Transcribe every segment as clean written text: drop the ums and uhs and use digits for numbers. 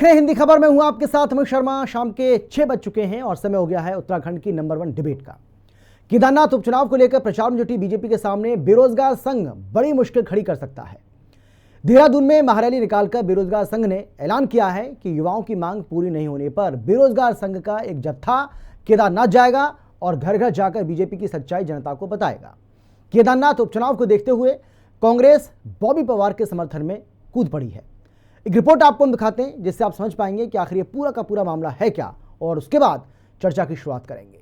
रहे हैं हिंदी खबर में, हूं आपके साथ अमित शर्मा। शाम के 6 बज चुके हैं और समय हो गया है उत्तराखंड की नंबर 1 डिबेट का। केदारनाथ उपचुनाव को लेकर प्रचार में जुटी बीजेपी के सामने बेरोजगार संघ बड़ी मुश्किल खड़ी कर सकता है। देहरादून में महारैली निकालकर बेरोजगार संघ ने ऐलान किया है कि युवाओं की मांग पूरी नहीं होने पर बेरोजगार संघ का एक जत्था केदारनाथ जाएगा और घर घर जाकर बीजेपी की सच्चाई जनता को बताएगा। केदारनाथ उपचुनाव को देखते हुए कांग्रेस बॉबी पवार के समर्थन में कूद पड़ी है। एक रिपोर्ट आपको हम दिखाते हैं जिससे आप समझ पाएंगे कि आखिर ये पूरा का पूरा मामला है क्या, और उसके बाद चर्चा की शुरुआत करेंगे।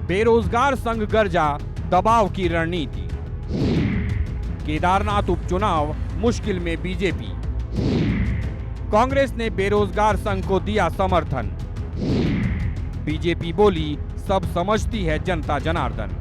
बेरोजगार संघ गर्जा, दबाव की रणनीति। केदारनाथ उपचुनाव मुश्किल में बीजेपी। कांग्रेस ने बेरोजगार संघ को दिया समर्थन। बीजेपी बोली सब समझती है जनता जनार्दन।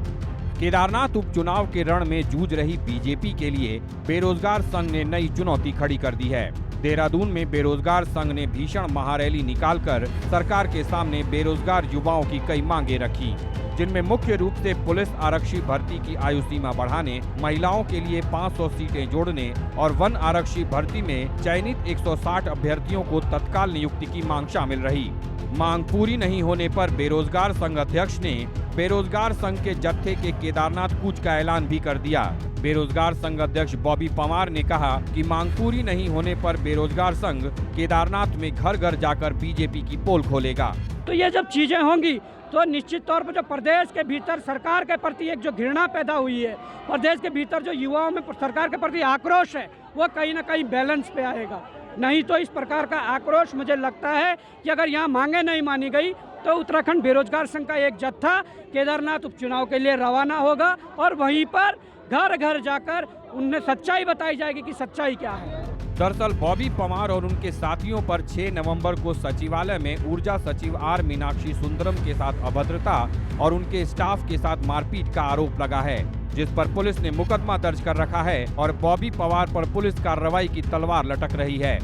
केदारनाथ उपचुनाव के रण में जूझ रही बीजेपी के लिए बेरोजगार संघ ने नई चुनौती खड़ी कर दी है। देहरादून में बेरोजगार संघ ने भीषण महारैली निकालकर सरकार के सामने बेरोजगार युवाओं की कई मांगे रखी, जिनमें मुख्य रूप से पुलिस आरक्षी भर्ती की आयु सीमा बढ़ाने, महिलाओं के लिए 500 सीटें जोड़ने और वन आरक्षी भर्ती में चयनित 160 अभ्यर्थियों को तत्काल नियुक्ति की मांग शामिल रही। मांग पूरी नहीं होने पर बेरोजगार संघ अध्यक्ष ने बेरोजगार संघ के जत्थे के केदारनाथ कूच का ऐलान भी कर दिया। बेरोजगार संघ अध्यक्ष बॉबी पवार ने कहा कि मांग पूरी नहीं होने पर बेरोजगार संघ केदारनाथ में घर घर जाकर बीजेपी की पोल खोलेगा। तो ये जब चीजें होंगी तो निश्चित तौर पर जो प्रदेश के भीतर सरकार के प्रति एक जो घृणा पैदा हुई है, प्रदेश के भीतर जो युवाओं में सरकार के प्रति आक्रोश है, वो कहीं ना कहीं बैलेंस पे आएगा। नहीं तो इस प्रकार का आक्रोश, मुझे लगता है कि अगर यहाँ मांगे नहीं मानी गई तो उत्तराखंड बेरोजगार संघ का एक जत्था केदारनाथ उपचुनाव के लिए रवाना होगा और वहीं पर घर घर जाकर उन्हें सच्चाई बताई जाएगी कि सच्चाई क्या है। दरअसल बॉबी पवार और उनके साथियों पर 6 नवंबर को सचिवालय में ऊर्जा सचिव आर मीनाक्षी सुंदरम के साथ अभद्रता और उनके स्टाफ के साथ मारपीट का आरोप लगा है, जिस पर पुलिस ने मुकदमा दर्ज कर रखा है और बॉबी पवार पर पुलिस कार्रवाई की तलवार लटक रही है।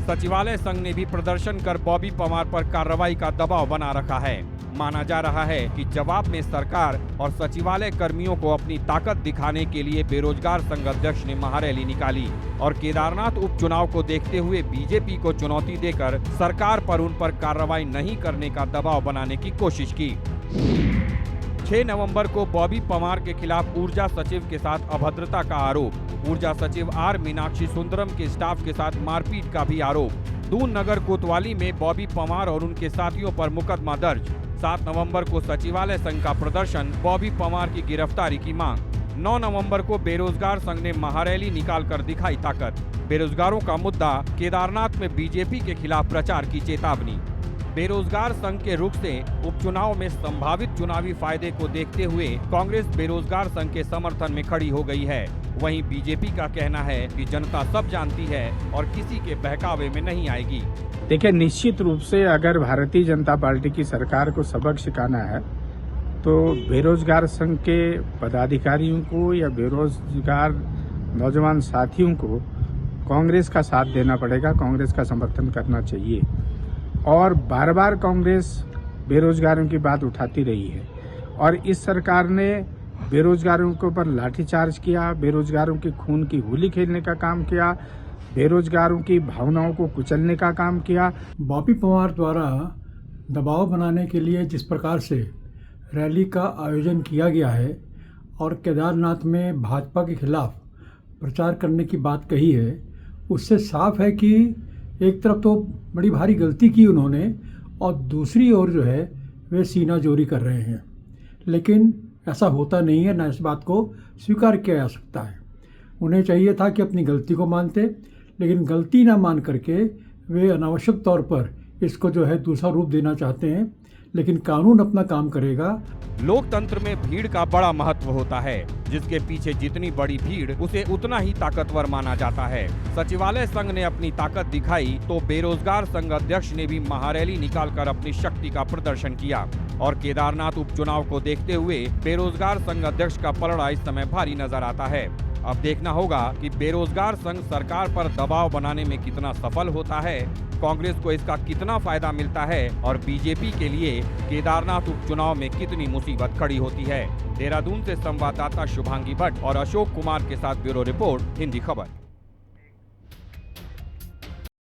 सचिवालय संघ ने भी प्रदर्शन कर बॉबी पवार पर कार्रवाई का दबाव बना रखा है। माना जा रहा है कि जवाब में सरकार और सचिवालय कर्मियों को अपनी ताकत दिखाने के लिए बेरोजगार संघ अध्यक्ष ने महारैली निकाली और केदारनाथ उपचुनाव को देखते हुए बीजेपी को चुनौती देकर सरकार पर उन पर कार्रवाई नहीं करने का दबाव बनाने की कोशिश की। 6 नवंबर को बॉबी पवार के खिलाफ ऊर्जा सचिव के साथ अभद्रता का आरोप, ऊर्जा सचिव आर मीनाक्षी सुंदरम के स्टाफ के साथ मारपीट का भी आरोप। दून नगर कोतवाली में बॉबी पवार और उनके साथियों पर मुकदमा दर्ज। 7 नवंबर को सचिवालय संघ का प्रदर्शन, बॉबी पवार की गिरफ्तारी की मांग। 9 नवंबर को बेरोजगार संघ ने महारैली निकालकर दिखाई ताकत। बेरोजगारों का मुद्दा, केदारनाथ में बीजेपी के खिलाफ प्रचार की चेतावनी। बेरोजगार संघ के रुख से उपचुनाव में संभावित चुनावी फायदे को देखते हुए कांग्रेस बेरोजगार संघ के समर्थन में खड़ी हो गई है। वहीं बीजेपी का कहना है कि जनता सब जानती है और किसी के बहकावे में नहीं आएगी। देखिए, निश्चित रूप से अगर भारतीय जनता पार्टी की सरकार को सबक सिखाना है तो बेरोजगार संघ के पदाधिकारियों को या बेरोजगार नौजवान साथियों को कांग्रेस का साथ देना पड़ेगा, कांग्रेस का समर्थन करना चाहिए। और बार बार कांग्रेस बेरोजगारों की बात उठाती रही है और इस सरकार ने बेरोजगारों के ऊपर लाठीचार्ज किया, बेरोजगारों की खून की होली खेलने का काम किया, बेरोजगारों की भावनाओं को कुचलने का काम किया। बॉबी पवार द्वारा दबाव बनाने के लिए जिस प्रकार से रैली का आयोजन किया गया है और केदारनाथ में भाजपा के खिलाफ प्रचार करने की बात कही है, उससे साफ है कि एक तरफ तो बड़ी भारी गलती की उन्होंने और दूसरी ओर जो है वे सीना जोरी कर रहे हैं। लेकिन ऐसा होता नहीं है, ना इस बात को स्वीकार किया जा सकता है। उन्हें चाहिए था कि अपनी गलती को मानते, लेकिन गलती ना मान करके वे अनावश्यक तौर पर इसको जो है दूसरा रूप देना चाहते हैं। लेकिन कानून अपना काम करेगा। लोकतंत्र में भीड़ का बड़ा महत्व होता है, जिसके पीछे जितनी बड़ी भीड़ उसे उतना ही ताकतवर माना जाता है। सचिवालय संघ ने अपनी ताकत दिखाई तो बेरोजगार संघ अध्यक्ष ने भी महारैली निकालकर अपनी शक्ति का प्रदर्शन किया और केदारनाथ उपचुनाव को देखते हुए बेरोजगार संघ अध्यक्ष का पलड़ा इस समय भारी नजर आता है। अब देखना होगा कि बेरोजगार संघ सरकार पर दबाव बनाने में कितना सफल होता है, कांग्रेस को इसका कितना फायदा मिलता है और बीजेपी के लिए केदारनाथ उपचुनाव में कितनी मुसीबत खड़ी होती है। देहरादून से संवाददाता शुभांगी भट्ट और अशोक कुमार के साथ ब्यूरो रिपोर्ट, हिंदी खबर।